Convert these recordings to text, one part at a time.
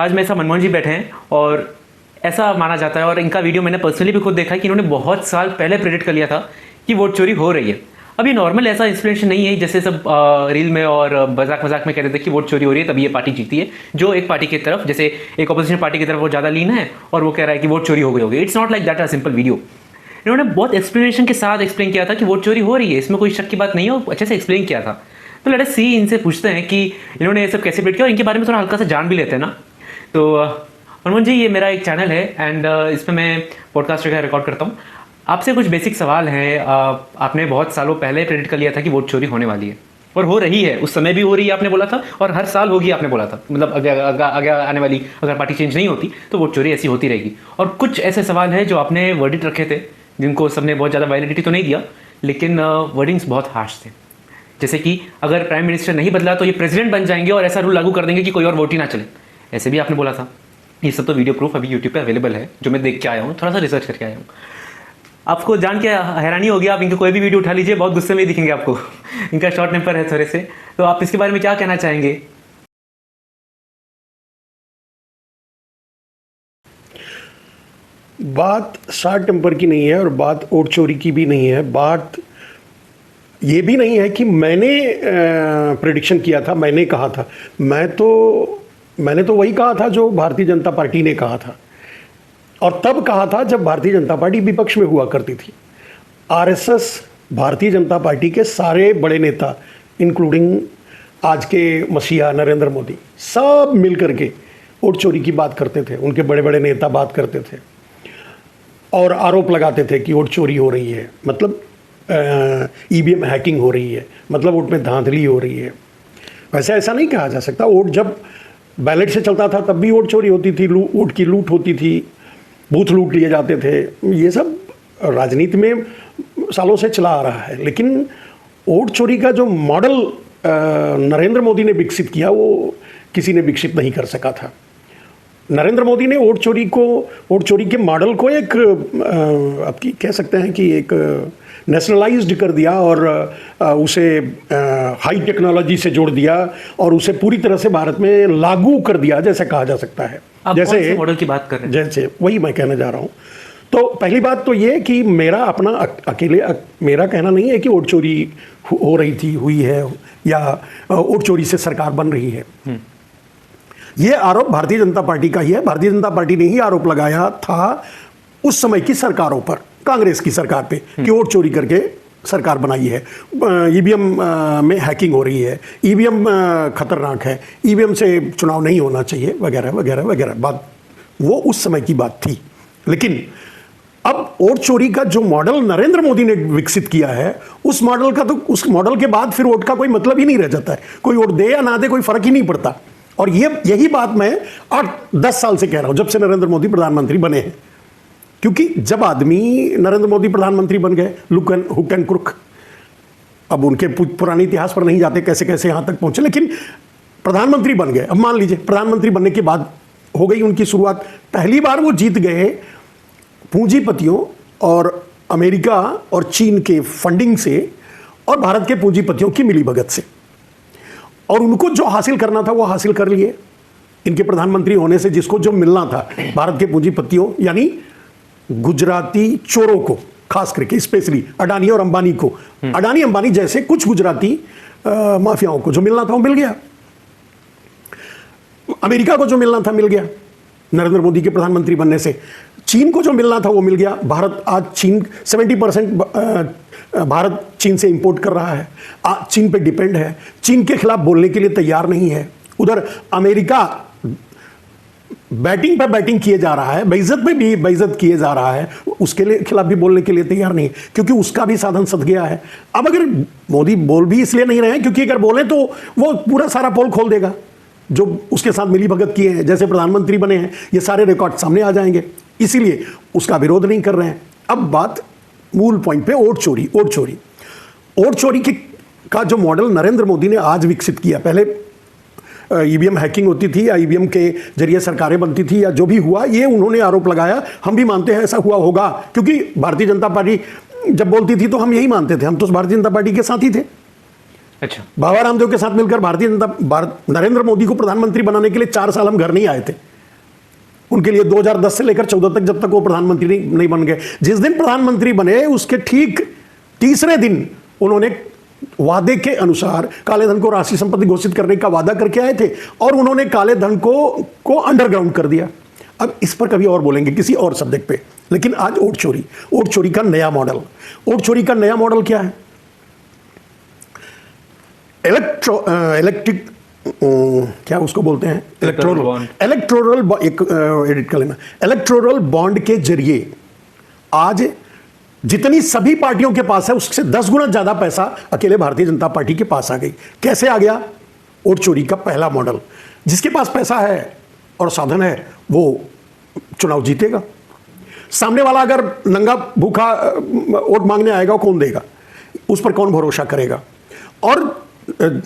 आज मेरे साथ मनमोहन जी बैठे हैं और ऐसा माना जाता है और इनका वीडियो मैंने पर्सनली भी खुद देखा है कि इन्होंने बहुत साल पहले प्रेडिक्ट कर लिया था कि वोट चोरी हो रही है। अभी नॉर्मल ऐसा एक्सप्लेनेशन नहीं है जैसे सब रील में और मजाक मजाक में कह रहे थे कि वोट चोरी हो रही है तभी ये पार्टी जीती है, जो एक पार्टी की तरफ जैसे एक अपोजिशन पार्टी की तरफ वो ज़्यादा लीन है और वो कह रहा है कि वोट चोरी हो गई होगी। It's not like that a simple video. इन्होंने बहुत एक्सप्लेनेशन के साथ एक्सप्लेन किया था कि वोट चोरी हो रही है, इसमें कोई शक की बात नहीं है, वो अच्छे से एक्सप्लेन किया था। तो लेट अस सी, इनसे पूछते हैं कि इन्होंने ये सब कैसे प्रेडिक्ट किया और इनके बारे में थोड़ा हल्का सा जान भी लेते हैं ना। तो मनमोहन जी, ये मेरा एक चैनल है एंड इसमें मैं पॉडकास्ट वगैरह रिकॉर्ड करता हूँ। आपसे कुछ बेसिक सवाल हैं। आपने बहुत सालों पहले प्रेडिक्ट कर लिया था कि वोट चोरी होने वाली है और हो रही है, उस समय भी हो रही है आपने बोला था और हर साल होगी आपने बोला था। मतलब आगे आने वाली अगर पार्टी चेंज नहीं होती तो वोट चोरी ऐसी होती रहेगी। और कुछ ऐसे सवाल हैं जो आपने वर्डिट रखे थे जिनको सबने बहुत ज़्यादा वैलिडिटी तो नहीं दिया, लेकिन वर्डिंग्स बहुत हार्श थे। जैसे कि अगर प्राइम मिनिस्टर नहीं बदला तो ये प्रेसिडेंट बन जाएंगे और ऐसा रूल लागू कर देंगे कि कोई और वोट ही ना चले, ऐसे भी आपने बोला था। ये सब तो वीडियो प्रूफ अभी यूट्यूब पे अवेलेबल है, जो मैं देख के आया हूँ, थोड़ा सा रिसर्च करके आया हूँ। आपको जान के हैरानी होगी, आप इनके कोई भी वीडियो उठा लीजिए बहुत गुस्से में ही दिखेंगे आपको। इनका शॉर्ट टेम्पर है थोड़े से, तो आप इसके बारे में क्या कहना चाहेंगे? बात शॉर्ट टेम्पर की नहीं है और बात वोट चोरी की भी नहीं है। बात ये भी नहीं है कि मैंने प्रेडिक्शन किया था, मैंने कहा था। मैंने तो वही कहा था जो भारतीय जनता पार्टी ने कहा था, और तब कहा था जब भारतीय जनता पार्टी विपक्ष में हुआ करती थी। आरएसएस, भारतीय जनता पार्टी के सारे बड़े नेता इंक्लूडिंग आज के मसीहा नरेंद्र मोदी, सब मिल करके वोट चोरी की बात करते थे। उनके बड़े बड़े नेता बात करते थे और आरोप लगाते थे कि वोट चोरी हो रही है, मतलब ईवीएम हैकिंग हो रही है, मतलब वोट में धांधली हो रही है। वैसे ऐसा नहीं कहा जा सकता। वोट जब बैलेट से चलता था तब भी वोट चोरी होती थी, वोट की लूट होती थी, बूथ लूट लिए जाते थे। ये सब राजनीति में सालों से चला आ रहा है। लेकिन वोट चोरी का जो मॉडल नरेंद्र मोदी ने विकसित किया वो किसी ने विकसित नहीं कर सका था। नरेंद्र मोदी ने वोट चोरी के मॉडल को एक आपकी कह सकते हैं कि एक नेशनलाइज्ड कर दिया और उसे हाई टेक्नोलॉजी से जोड़ दिया और उसे पूरी तरह से भारत में लागू कर दिया, जैसे कहा जा सकता है। आप जैसे कौन से मॉडल की बात कर रहे हैं? जैसे वही मैं कहने जा रहा हूँ। तो पहली बात तो ये कि मेरा अपना अकेले मेरा कहना नहीं है कि वोट चोरी हो रही थी, हुई है, या वोट चोरी से सरकार बन रही है। ये आरोप भारतीय जनता पार्टी का ही है। भारतीय जनता पार्टी ने ही आरोप लगाया था उस समय की सरकारों पर, कांग्रेस की सरकार पे, कि वोट चोरी करके सरकार बनाई है, ईवीएम में हैकिंग हो रही है, ईवीएम खतरनाक है, ईवीएम से चुनाव नहीं होना चाहिए, वगैरह वगैरह वगैरह। बात वो उस समय की बात थी। लेकिन अब वोट चोरी का जो मॉडल नरेंद्र मोदी ने विकसित किया है, उस मॉडल के बाद फिर वोट का कोई मतलब ही नहीं रह जाता है। कोई वोट दे या ना दे कोई फर्क ही नहीं पड़ता। और यही बात मैं 8-10 साल से कह रहा हूं, जब से नरेंद्र मोदी प्रधानमंत्री बने हैं। क्योंकि जब आदमी नरेंद्र मोदी प्रधानमंत्री बन गए, हुक एंड क्रुक, अब उनके पुराने इतिहास पर नहीं जाते कैसे कैसे यहां तक पहुंचे, लेकिन प्रधानमंत्री बन गए। अब मान लीजिए प्रधानमंत्री बनने के बाद हो गई उनकी शुरुआत। पहली बार वो जीत गए पूंजीपतियों और अमेरिका और चीन के फंडिंग से और भारत के पूंजीपतियों की मिलीभगत से, और उनको जो हासिल करना था वो हासिल कर लिए। इनके प्रधानमंत्री होने से जिसको जो मिलना था भारत के पूंजीपतियों, यानी गुजराती चोरों को, खास करके स्पेशली अडानी और अंबानी को, अडानी अंबानी जैसे कुछ गुजराती माफियाओं को जो मिलना था वो मिल गया। अमेरिका को जो मिलना था मिल गया नरेंद्र मोदी के प्रधानमंत्री बनने से। चीन को जो मिलना था वो मिल गया। भारत आज 70% भारत चीन से इंपोर्ट कर रहा है, चीन पे डिपेंड है, चीन के खिलाफ बोलने के लिए तैयार नहीं है। उधर अमेरिका बैटिंग पर बैटिंग किए जा रहा है, बेइज्जत पे भी बेइज्जत किए जा रहा है, उसके लिए खिलाफ भी बोलने के लिए तैयार नहीं है, क्योंकि उसका भी साधन सध गया है। अब अगर मोदी बोल भी इसलिए नहीं रहे हैं क्योंकि अगर बोले तो वो पूरा सारा पोल खोल देगा जो उसके साथ मिली भगत किए हैं, जैसे प्रधानमंत्री बने हैं, ये सारे रिकॉर्ड सामने आ जाएंगे, इसीलिए उसका विरोध नहीं कर रहे हैं। अब बात मूल पॉइंट पे, वोट चोरी का जो मॉडल नरेंद्र मोदी ने आज विकसित किया, पहले ईवीएम हैकिंग होती थी या ईवीएम के जरिए सरकारें बनती थी या जो भी हुआ, ये उन्होंने आरोप लगाया। हम भी मानते हैं ऐसा हुआ होगा, क्योंकि भारतीय जनता पार्टी जब बोलती थी तो हम यही मानते थे, हम तो भारतीय जनता पार्टी के साथ ही थे। बाबा रामदेव के साथ मिलकर नरेंद्र मोदी को प्रधानमंत्री बनाने के लिए 4 साल हम घर नहीं आए थे। उनके लिए 2010 से लेकर 14 तक, जब तक वो प्रधानमंत्री नहीं बन गए। जिस दिन प्रधानमंत्री बने उसके ठीक तीसरे दिन उन्होंने वादे के अनुसार काले धन को राष्ट्रीय संपत्ति घोषित करने का वादा करके आए थे और उन्होंने काले धन को अंडरग्राउंड कर दिया। अब इस पर कभी और बोलेंगे किसी और सब्जेक्ट पे, लेकिन आज वोट चोरी का नया मॉडल। वोट चोरी का नया मॉडल क्या है? इलेक्ट्रिक क्या उसको बोलते हैं, इलेक्टोरल बॉन्ड के जरिए आज जितनी सभी पार्टियों के पास है उससे 10 गुना ज्यादा पैसा अकेले भारतीय जनता पार्टी के पास आ गई। कैसे आ गया? वोट चोरी का पहला मॉडल। जिसके पास पैसा है और साधन है वो चुनाव जीतेगा। सामने वाला अगर नंगा भूखा वोट मांगने आएगा कौन देगा? उस पर कौन भरोसा करेगा? और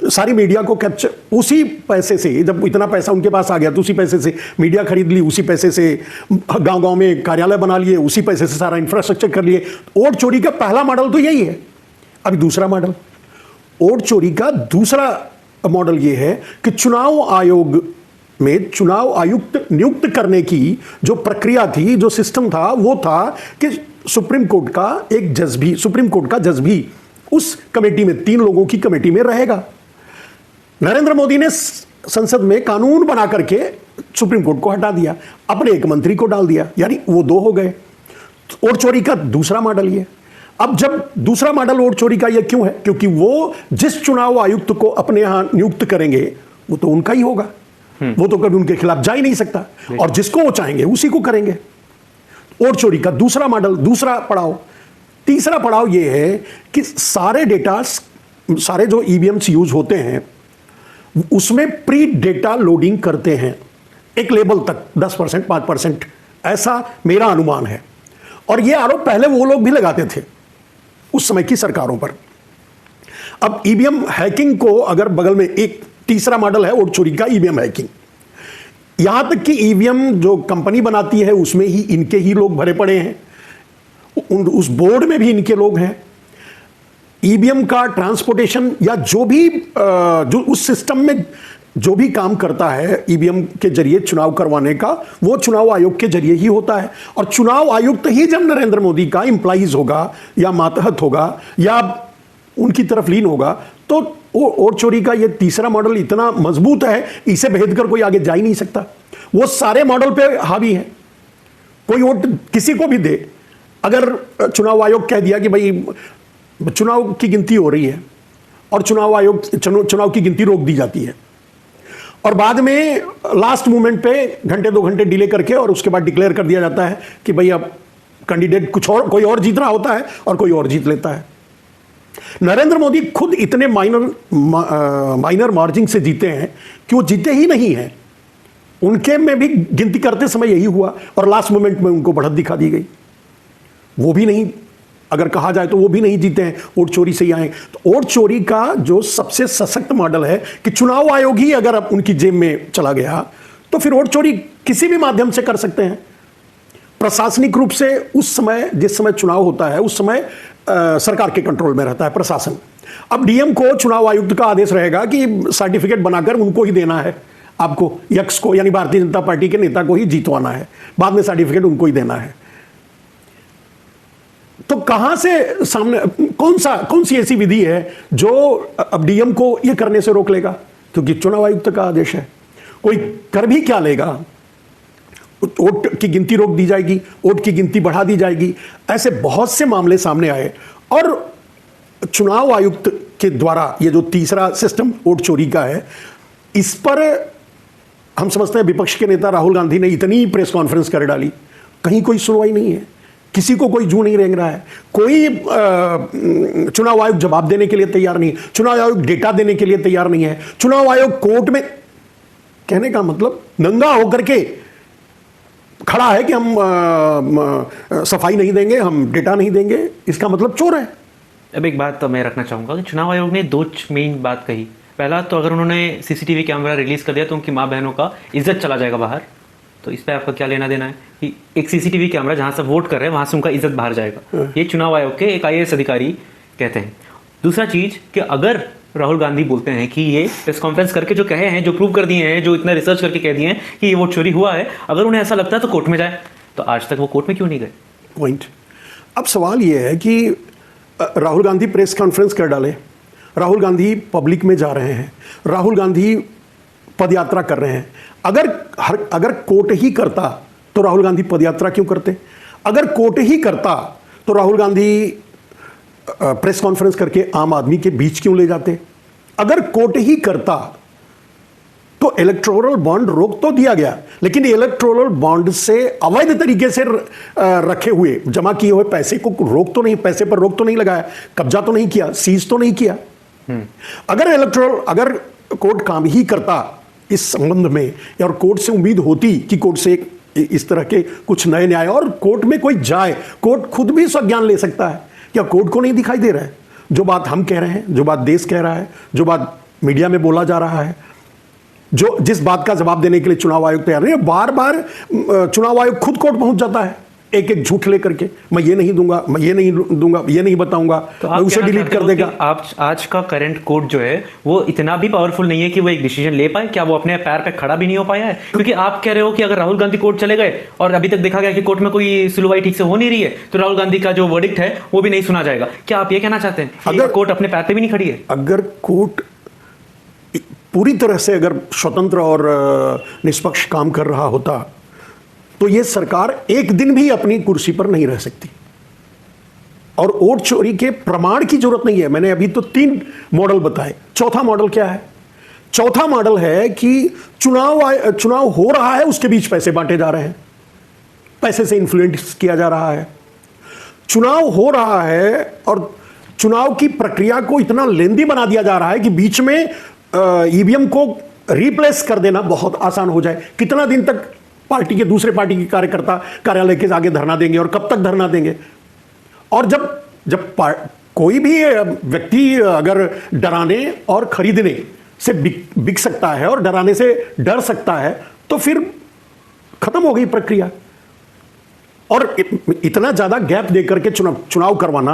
सारी मीडिया को कैप्चर उसी पैसे से, जब इतना पैसा उनके पास आ गया तो उसी पैसे से मीडिया खरीद ली, उसी पैसे से गांव-गांव में कार्यालय बना लिए, उसी पैसे से सारा इंफ्रास्ट्रक्चर कर लिए। वोट चोरी का पहला मॉडल तो यही है। अभी दूसरा मॉडल, वोट चोरी का दूसरा मॉडल यह है कि चुनाव आयोग में चुनाव आयुक्त नियुक्त करने की जो प्रक्रिया थी, जो सिस्टम था, वो था कि सुप्रीम कोर्ट का जज भी उस कमेटी में 3 लोगों की कमेटी में रहेगा। नरेंद्र मोदी ने संसद में कानून बना करके सुप्रीम कोर्ट को हटा दिया, अपने एक मंत्री को डाल दिया, यानी वो 2 हो गए। वोट चोरी का दूसरा मॉडल ये। अब जब दूसरा मॉडल वोट चोरी का ये क्यों है? क्योंकि वो जिस चुनाव आयुक्त को अपने यहां नियुक्त करेंगे वो तो उनका ही होगा, वो तो कभी उनके खिलाफ जा ही नहीं सकता, और जिसको वो चाहेंगे उसी को करेंगे। वोट चोरी का दूसरा मॉडल, दूसरा पड़ाव। तीसरा पड़ाव यह है कि सारे डेटा, सारे जो ईवीएम्स यूज होते हैं उसमें प्री डेटा लोडिंग करते हैं एक लेवल तक, 10%, 5%, ऐसा मेरा अनुमान है। और यह आरोप पहले वो लोग भी लगाते थे उस समय की सरकारों पर। अब ईवीएम हैकिंग को अगर बगल में एक तीसरा मॉडल है वोट चोरी का, ईवीएम हैकिंग। यहां तक कि ईवीएम जो कंपनी बनाती है उसमें ही इनके ही लोग भरे पड़े हैं, उस बोर्ड में भी इनके लोग हैं। ईवीएम का ट्रांसपोर्टेशन या जो उस सिस्टम में जो भी काम करता है ईवीएम के जरिए चुनाव करवाने का, वो चुनाव आयोग के जरिए ही होता है। और चुनाव आयुक्त ही जब नरेंद्र मोदी का इंप्लाइज होगा या मातहत होगा या उनकी तरफ लीन होगा, तो वोट चोरी का ये तीसरा मॉडल इतना मजबूत है, इसे भेद कर कोई आगे जा ही नहीं सकता। वो सारे मॉडल पे हावी है। कोई वोट किसी को भी दे, अगर चुनाव आयोग कह दिया कि भाई चुनाव की गिनती हो रही है और चुनाव की गिनती रोक दी जाती है, और बाद में लास्ट मोमेंट पे घंटे 2 घंटे डिले करके और उसके बाद डिक्लेयर कर दिया जाता है कि भाई अब कैंडिडेट कोई और जीत रहा होता है और कोई और जीत लेता है। नरेंद्र मोदी खुद इतने माइनर मार्जिन से जीते हैं कि वो जीते ही नहीं हैं। उनके में भी गिनती करते समय यही हुआ और लास्ट मोमेंट में उनको बढ़त दिखा दी गई। वो भी नहीं, अगर कहा जाए तो वो भी नहीं जीते हैं, वोट चोरी से ही आए। तो वोट चोरी का जो सबसे सशक्त मॉडल है कि चुनाव आयोग ही अगर अब उनकी जेब में चला गया तो फिर वोट चोरी किसी भी माध्यम से कर सकते हैं। प्रशासनिक रूप से उस समय, जिस समय चुनाव होता है उस समय सरकार के कंट्रोल में रहता है प्रशासन। अब डीएम को चुनाव आयुक्त का आदेश रहेगा कि सर्टिफिकेट बनाकर उनको ही देना है, आपको यक्स को यानी भारतीय जनता पार्टी के नेता को ही जीतवाना है, बाद में सर्टिफिकेट उनको ही देना है। तो कहां से सामने कौन सी ऐसी विधि है जो अब डीएम को यह करने से रोक लेगा? क्योंकि चुनाव आयुक्त का आदेश है। कोई कर भी क्या लेगा? वोट की गिनती रोक दी जाएगी, वोट की गिनती बढ़ा दी जाएगी। ऐसे बहुत से मामले सामने आए और चुनाव आयुक्त के द्वारा ये जो तीसरा सिस्टम वोट चोरी का है, इस पर हम समझते हैं विपक्ष के नेता राहुल गांधी ने इतनी प्रेस कॉन्फ्रेंस कर डाली, कहीं कोई सुनवाई नहीं है, किसी को कोई जू नहीं रेंग रहा है। कोई चुनाव आयोग जवाब देने के लिए तैयार नहीं है, चुनाव आयोग डेटा देने के लिए तैयार नहीं है। चुनाव आयोग कोर्ट में, कहने का मतलब नंगा होकर के खड़ा है कि हम सफाई नहीं देंगे, हम डेटा नहीं देंगे, इसका मतलब चोर है। अब एक बात तो मैं रखना चाहूँगा कि चुनाव आयोग ने 2 मेन बात कही। पहला तो अगर उन्होंने सीसीटीवी कैमरा रिलीज कर दिया तो उनकी माँ बहनों का इज्जत चला जाएगा बाहर। तो इस पर आपका क्या लेना देना है कि एक सीसीटीवी कैमरा जहाँ से वोट कर रहे हैं वहाँ से उनका इज्जत बाहर जाएगा? ये चुनाव आयोग के एक आईएएस अधिकारी कहते हैं। दूसरा चीज़ कि अगर राहुल गांधी बोलते हैं कि ये प्रेस कॉन्फ्रेंस करके जो कहे हैं, जो प्रूव कर दिए हैं, जो इतना रिसर्च करके कह दिए हैं कि ये वोट चोरी हुआ है, अगर उन्हें ऐसा लगता है तो कोर्ट में जाए, तो आज तक वो कोर्ट में क्यों नहीं गए? पॉइंट। अब सवाल ये है कि राहुल गांधी प्रेस कॉन्फ्रेंस कर डाले, राहुल गांधी पब्लिक में जा रहे हैं, राहुल गांधी पदयात्रा कर रहे हैं। अगर कोर्ट ही करता तो राहुल गांधी पदयात्रा क्यों करते? अगर कोर्ट ही करता तो राहुल गांधी प्रेस कॉन्फ्रेंस करके आम आदमी के बीच क्यों ले जाते? अगर कोर्ट ही करता तो इलेक्टोरल बॉन्ड रोक तो दिया गया, लेकिन इलेक्टोरल बॉन्ड से अवैध तरीके से रखे हुए जमा किए हुए पैसे को रोक तो नहीं, पैसे पर रोक तो नहीं लगाया, कब्जा तो नहीं किया, सीज तो नहीं किया। अगर कोर्ट काम ही करता इस संबंध में, और कोर्ट से उम्मीद होती कि कोर्ट से इस तरह के कुछ नए न्याय, और कोर्ट में कोई जाए, कोर्ट खुद भी संज्ञान ले सकता है। क्या कोर्ट को नहीं दिखाई दे रहा है जो बात हम कह रहे हैं, जो बात देश कह रहा है, जो बात मीडिया में बोला जा रहा है, जिस बात का जवाब देने के लिए चुनाव आयोग तैयार नहीं है? बार बार चुनाव आयोग खुद कोर्ट पहुंच जाता है एक एक झूठ लेकर के, मैं ये नहीं दूंगा, मैं ये नहीं दूंगा, ये नहीं बताऊंगा, तो मैं उसे डिलीट कर देगा। आप आज का करंट कोर्ट जो है वो इतना भी पावरफुल नहीं है कि वो एक डिसीजन ले पाए? क्या वो अपने पैर पे खड़ा भी नहीं हो पाया है? क्योंकि आप कह रहे हो कि अगर राहुल गांधी कोर्ट चले गए और अभी तक देखा गया कि कोर्ट में कोई सुनवाई ठीक से हो नहीं रही है, तो राहुल गांधी का जो वर्डिक्ट है वो भी नहीं सुना जाएगा। क्या आप ये कहना चाहते हैं अगर कोर्ट अपने पैर पे भी नहीं खड़ी है? अगर कोर्ट पूरी तरह से अगर स्वतंत्र और निष्पक्ष काम कर रहा होता तो ये सरकार एक दिन भी अपनी कुर्सी पर नहीं रह सकती। और वोट चोरी के प्रमाण की जरूरत नहीं है। मैंने अभी तो 3 मॉडल बताए, चौथा मॉडल क्या है? चौथा मॉडल है कि चुनाव हो रहा है, उसके बीच पैसे बांटे जा रहे हैं, पैसे से इन्फ्लुएंस किया जा रहा है। चुनाव हो रहा है और चुनाव की प्रक्रिया को इतना लेंदी बना दिया जा रहा है कि बीच में ईवीएम को रिप्लेस कर देना बहुत आसान हो जाए। कितना दिन तक पार्टी के दूसरे पार्टी के कार्यकर्ता कार्यालय के आगे धरना देंगे और कब तक धरना देंगे? और जब कोई भी व्यक्ति अगर डराने और खरीदने से बिक सकता है और डराने से डर सकता है तो फिर खत्म हो गई प्रक्रिया। और इतना ज्यादा गैप देकर के चुनाव करवाना,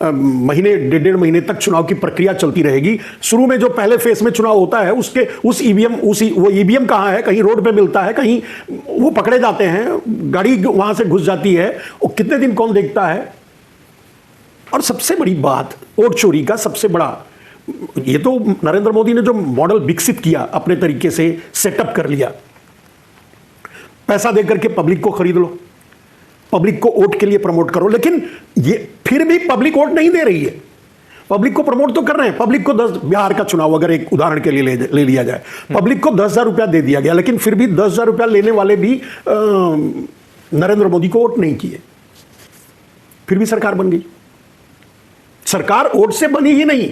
महीने 1.5 महीने तक चुनाव की प्रक्रिया चलती रहेगी। शुरू में जो पहले फेस में चुनाव होता है उस ईवीएम कहाँ है? कहीं रोड पे मिलता है, कहीं वो पकड़े जाते हैं, गाड़ी वहां से घुस जाती है, वो कितने दिन कौन देखता है? और सबसे बड़ी बात, वोट चोरी का सबसे बड़ा, ये तो नरेंद्र मोदी ने जो मॉडल विकसित किया, अपने तरीके से सेटअप कर लिया, पैसा देकर के पब्लिक को खरीद लो, पब्लिक को वोट के लिए प्रमोट करो। लेकिन ये फिर भी पब्लिक वोट नहीं दे रही है। पब्लिक को प्रमोट तो कर रहे हैं। पब्लिक को बिहार का चुनाव अगर एक उदाहरण के लिए ले लिया जाए, पब्लिक को 10,000 रुपया दे दिया गया, लेकिन फिर भी 10,000 रुपया लेने वाले भी नरेंद्र मोदी को वोट नहीं किए, फिर भी सरकार बन गई। सरकार वोट से बनी ही नहीं,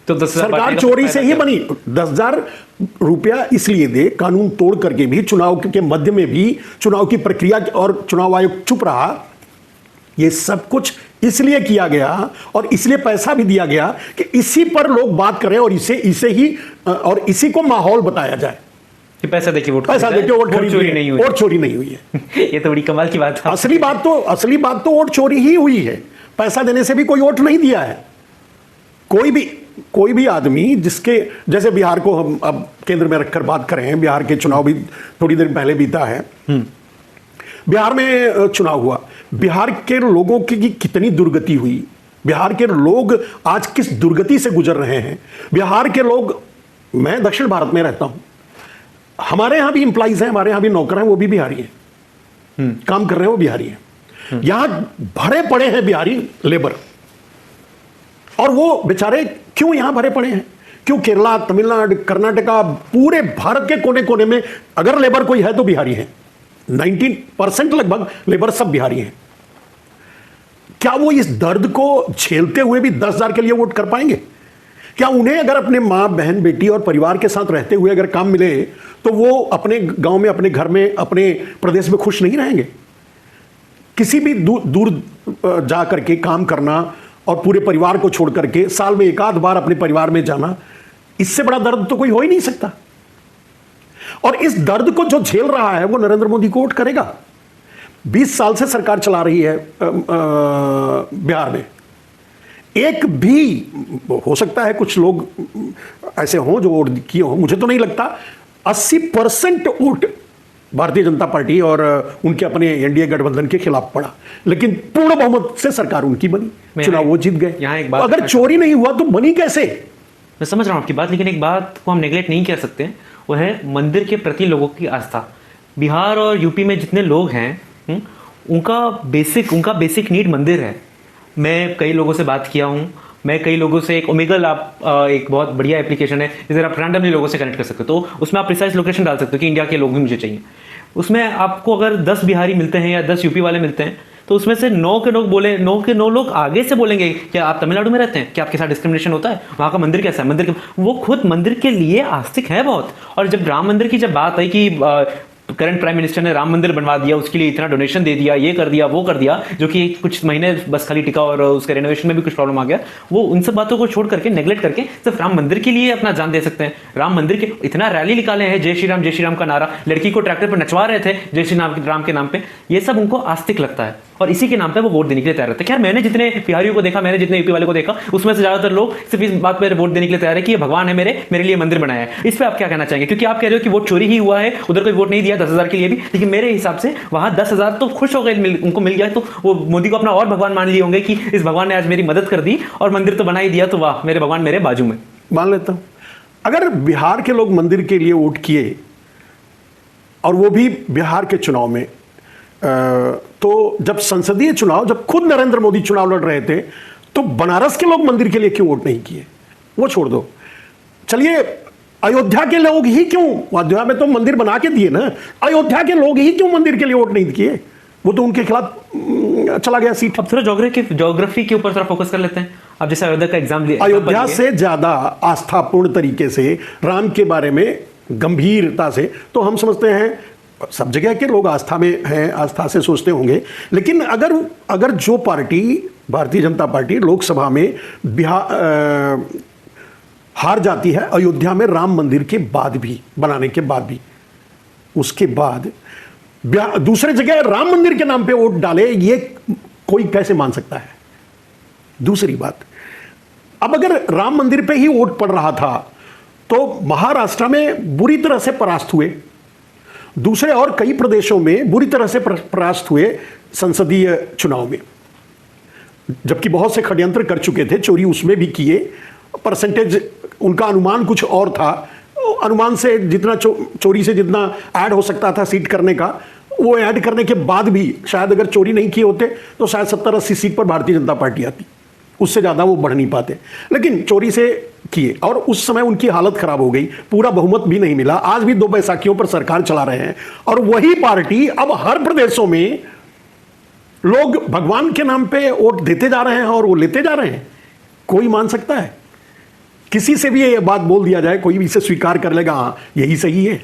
तो सरकार चोरी से ही बनी। 10,000 रुपया इसलिए दे, कानून तोड़ करके भी, चुनाव के मध्य में भी चुनाव की प्रक्रिया और चुनाव आयोग चुप रहा। ये सब कुछ इसलिए किया गया और इसलिए पैसा भी दिया गया कि इसी पर लोग बात करें और इसी को माहौल बताया जाए कि पैसा देके वोट चोरी नहीं हुई, वोट चोरी नहीं हुई है। ये तो बड़ी कमाल की बात है। असली बात तो वोट चोरी ही हुई है। पैसा देने से भी कोई वोट नहीं दिया है। कोई भी आदमी जिसके, जैसे बिहार को हम अब केंद्र में रखकर बात करें, बिहार के चुनाव भी थोड़ी देर पहले बीता है। बिहार में चुनाव हुआ, बिहार के लोगों की कितनी दुर्गति हुई, बिहार के लोग आज किस दुर्गति से गुजर रहे हैं। बिहार के लोग, मैं दक्षिण भारत में रहता हूं, हमारे यहां भी इंप्लॉइज हैं, हमारे यहां भी नौकर हैं, वो भी बिहारी हैं, काम कर रहे हैं, वो बिहारी हैं। यहां भरे पड़े हैं बिहारी लेबर, और वो बेचारे क्यों यहां भरे पड़े हैं? क्यों केरला, तमिलनाडु, कर्नाटका, पूरे भारत के कोने कोने में अगर लेबर कोई है तो बिहारी है। 90% लगभग लेबर सब बिहारी हैं। क्या वो इस दर्द को झेलते हुए भी 10,000 के लिए वोट कर पाएंगे? क्या उन्हें अगर अपने माँ, बहन, बेटी और परिवार के साथ रहते हुए अगर काम मिले तो वो अपने गांव में, अपने घर में, अपने प्रदेश में खुश नहीं रहेंगे? किसी भी दूर जा करके काम करना और पूरे परिवार को छोड़ करके साल में 1 आध बार अपने परिवार में जाना, इससे बड़ा दर्द तो कोई हो ही नहीं सकता। और इस दर्द को जो झेल रहा है वो नरेंद्र मोदी को वोट करेगा। 20 साल से सरकार चला रही है बिहार में। एक भी, हो सकता है कुछ लोग ऐसे हों जो वोट किए हों, मुझे तो नहीं लगता, 80% वोट भारतीय जनता पार्टी और उनके अपने एनडीए गठबंधन के खिलाफ पड़ा, लेकिन पूर्ण बहुमत से सरकार उनकी बनी, चुनाव वो जीत गए। यहाँ एक बात, अगर चोरी नहीं हुआ तो बनी कैसे? मैं समझ रहा हूँ आपकी बात, लेकिन एक बात को हम नेगलेक्ट नहीं कर सकते, वो है मंदिर के प्रति लोगों की आस्था। बिहार और यूपी में जितने लोग हैं उनका बेसिक नीड मंदिर है। मैं कई लोगों से बात किया हूँ, मैं कई लोगों से, एक ओमेगल एक बहुत बढ़िया एप्लीकेशन है जिससे आप रैंडमली लोगों से कनेक्ट कर सकते हो, तो उसमें आप प्रिसाइज लोकेशन डाल सकते हो कि इंडिया के लोग भी मुझे चाहिए। उसमें आपको अगर 10 बिहारी मिलते हैं या 10 यूपी वाले मिलते हैं, तो उसमें से 9 के 9 लोग आगे से बोलेंगे क्या आप तमिलनाडु में रहते हैं, क्या आपके साथ डिस्क्रिमिनेशन होता है, वहाँ का मंदिर कैसा है, मंदिर के वो खुद मंदिर के लिए आस्तिक है बहुत। और जब राम मंदिर की जब बात आई कि करंट प्राइम मिनिस्टर ने राम मंदिर बनवा दिया, उसके लिए इतना डोनेशन दे दिया, ये कर दिया वो कर दिया, जो कि कुछ महीने बस खाली टिका और उसके रेनोवेशन में भी कुछ प्रॉब्लम आ गया, वो उन सब बातों को छोड़ करके, नेगलेक्ट करके सिर्फ राम मंदिर के लिए अपना जान दे सकते हैं। राम मंदिर के इतना रैली निकाले हैं, जय श्री राम का नारा, लड़की को ट्रैक्टर पर नचवा रहे थे जय श्री राम के नाम पे, ये सब उनको आस्तिक लगता है और इसी के नाम पे वो वोट देने के लिए तैयार रहते हैं। खैर मैंने जितने बिहारियों को देखा, मैंने जितने यूपी वाले को देखा, उसमें से ज्यादातर लोग सिर्फ इस बात पर वोट देने के लिए तैयार है कि ये भगवान है, मेरे लिए मंदिर बनाया है। इस पर आप क्या कहना चाहेंगे? क्योंकि आप कह रहे हो कि वोट चोरी ही हुआ है, उधर कोई वोट नहीं दिया 10,000 के लिए भी, लेकिन मेरे हिसाब से वहां 10,000 तो खुश हो गए, उनको मिल गया, तो वो मोदी को अपना और भगवान मान लिए होंगे कि इस भगवान ने आज मेरी मदद कर दी और मंदिर तो बना ही दिया, तो वाह मेरे भगवान मेरे बाजू में। मान लेता हूं, अगर बिहार के लोग मंदिर के लिए वोट किए और वो भी बिहार के चुनाव में, तो जब संसदीय चुनाव, जब खुद नरेंद्र मोदी चुनाव लड़ रहे थे, तो बनारस के लोग मंदिर के लिए क्यों वोट नहीं किए? वो छोड़ दो, चलिए अयोध्या के लोग ही क्यों, अयोध्या में तो मंदिर बना के दिए ना, अयोध्या के लोग ही क्यों मंदिर के लिए वोट नहीं किए? वो तो उनके खिलाफ चला गया सीट। अब थोड़ा ज्योग्राफी के ऊपर थोड़ा फोकस कर लेते हैं। अब जैसे अयोध्या का एग्जाम लिया, अयोध्या से ज्यादा आस्थापूर्ण तरीके से राम के बारे में गंभीरता से तो हम समझते हैं, सब जगह के लोग आस्था में हैं, आस्था से सोचते होंगे, लेकिन अगर जो पार्टी, भारतीय जनता पार्टी लोकसभा में हार जाती है अयोध्या में राम मंदिर के बाद भी, बनाने के बाद भी, उसके बाद दूसरे जगह राम मंदिर के नाम पे वोट डाले, ये कोई कैसे मान सकता है? दूसरी बात, अब अगर राम मंदिर पे ही वोट पड़ रहा था तो महाराष्ट्र में बुरी तरह से परास्त हुए, दूसरे और कई प्रदेशों में बुरी तरह से परास्त हुए संसदीय चुनाव में, जबकि बहुत से षड्यंत्र कर चुके थे, चोरी उसमें भी किए, परसेंटेज उनका अनुमान कुछ और था, अनुमान से जितना चोरी से जितना ऐड हो सकता था सीट करने का, वो ऐड करने के बाद भी शायद अगर चोरी नहीं किए होते तो शायद 70-80 सीट पर भारतीय जनता पार्टी आती, उससे ज़्यादा वो बढ़ नहीं पाते, लेकिन चोरी से किए और उस समय उनकी हालत खराब हो गई, पूरा बहुमत भी नहीं मिला। आज भी 2 बैसाखियों पर सरकार चला रहे हैं और वही पार्टी अब हर प्रदेशों में लोग भगवान के नाम पे वोट देते जा रहे हैं और वो लेते जा रहे हैं। कोई मान सकता है? किसी से भी ये बात बोल दिया जाए, कोई भी इसे स्वीकार कर लेगा, हाँ यही सही है।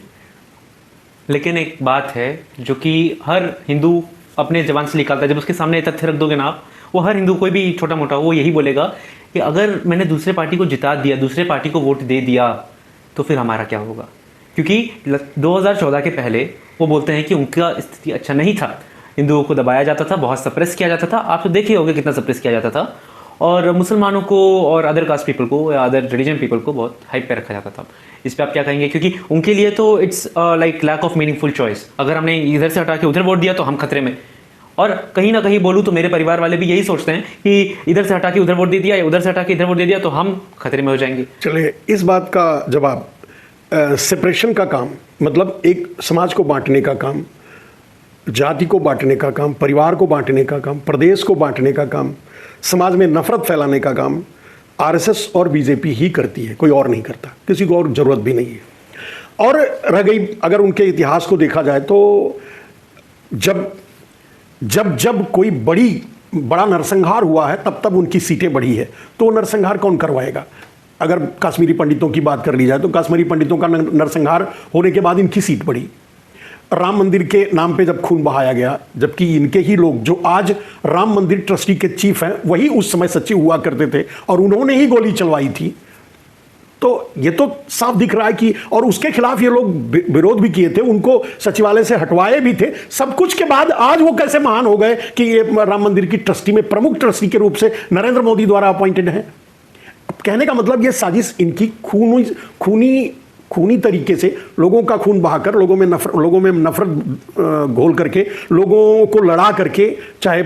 लेकिन एक बात है जो कि हर हिंदू अपने जबान से निकालता है, जब उसके सामने तथ्य रख दोगे ना आप, वो हर हिंदू, कोई भी छोटा मोटा, वो यही बोलेगा कि अगर मैंने दूसरे पार्टी को जिता दिया, दूसरे पार्टी को वोट दे दिया, तो फिर हमारा क्या होगा? क्योंकि 2014 के पहले वो बोलते हैं कि उनका स्थिति अच्छा नहीं था, हिंदुओं को दबाया जाता था, बहुत सप्रेस किया जाता था, आप तो देखे होंगे कितना सप्रेस किया जाता था, और मुसलमानों को और अदर कास्ट पीपल को या अदर रिलीजन पीपल को बहुत हाइप पे रखा जाता था। इस पे आप क्या कहेंगे? क्योंकि उनके लिए तो it's like lack of meaningful choice, अगर हमने इधर से हटा के उधर वोट दिया तो हम खतरे में। और कहीं ना कहीं बोलूँ तो मेरे परिवार वाले भी यही सोचते हैं कि इधर से हटा के उधर वोट दे दिया या उधर से हटा के इधर वोट दे दिया तो हम खतरे में हो जाएंगे। चलिए इस बात का जवाब, सेपरेशन का काम, मतलब एक समाज को बांटने का काम, जाति को बांटने का काम, परिवार को बांटने का काम, प्रदेश को बांटने का काम, समाज में नफरत फैलाने का काम आरएसएस और बीजेपी ही करती है, कोई और नहीं करता, किसी को और जरूरत भी नहीं है। और रह गई, अगर उनके इतिहास को देखा जाए तो जब कोई बड़ा नरसंहार हुआ है तब उनकी सीटें बढ़ी है, तो नरसंहार कौन करवाएगा? अगर कश्मीरी पंडितों की बात कर ली जाए तो कश्मीरी पंडितों का नरसंहार होने के बाद इनकी सीट बढ़ी। राम मंदिर के नाम पे जब खून बहाया गया, जबकि इनके ही लोग जो आज राम मंदिर ट्रस्टी के चीफ हैं वही उस समय सचिव हुआ करते थे और उन्होंने ही गोली चलवाई थी, तो ये तो साफ दिख रहा है कि, और उसके खिलाफ ये लोग विरोध भी किए थे, उनको सचिवालय से हटवाए भी थे। सब कुछ के बाद आज वो कैसे महान हो गए कि ये राम मंदिर की ट्रस्टी में प्रमुख ट्रस्टी के रूप से नरेंद्र मोदी द्वारा अपॉइंटेड है। कहने का मतलब ये साजिश इनकी खूनी तरीके से लोगों का खून बहाकर, लोगों में नफरत घोल करके, लोगों को लड़ा करके, चाहे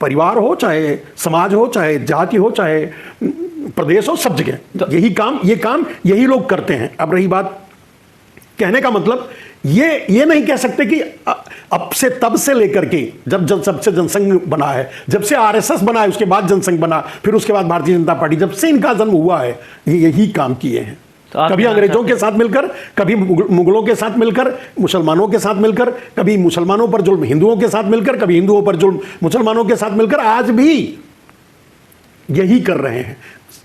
परिवार हो, चाहे समाज हो, चाहे जाति हो, चाहे प्रदेश हो, सब जगह ये काम यही लोग करते हैं। अब रही बात, कहने का मतलब ये नहीं कह सकते कि अब से तब से लेकर के जब से जनसंघ बना है, जब से आरएसएस बना है, उसके बाद जनसंघ बना, फिर उसके बाद भारतीय जनता पार्टी, जब से इनका जन्म हुआ है ये यही काम किए हैं। तो कभी अंग्रेजों के साथ मिलकर, कभी मुगलों के साथ मिलकर, मुसलमानों के साथ मिलकर, कभी मुसलमानों पर जुल्म हिंदुओं के साथ मिलकर, कभी हिंदुओं पर जुल्म मुसलमानों के साथ मिलकर, आज भी यही कर रहे हैं।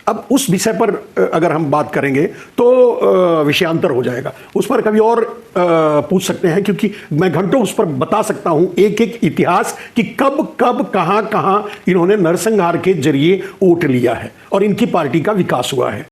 अब उस विषय पर अगर हम बात करेंगे तो विषयांतर हो जाएगा, उस पर कभी और पूछ सकते हैं, क्योंकि मैं घंटों उस पर बता सकता हूं एक एक इतिहास कि कब कब कहां कहां इन्होंने नरसंहार के जरिए वोट लिया है और इनकी पार्टी का विकास हुआ है।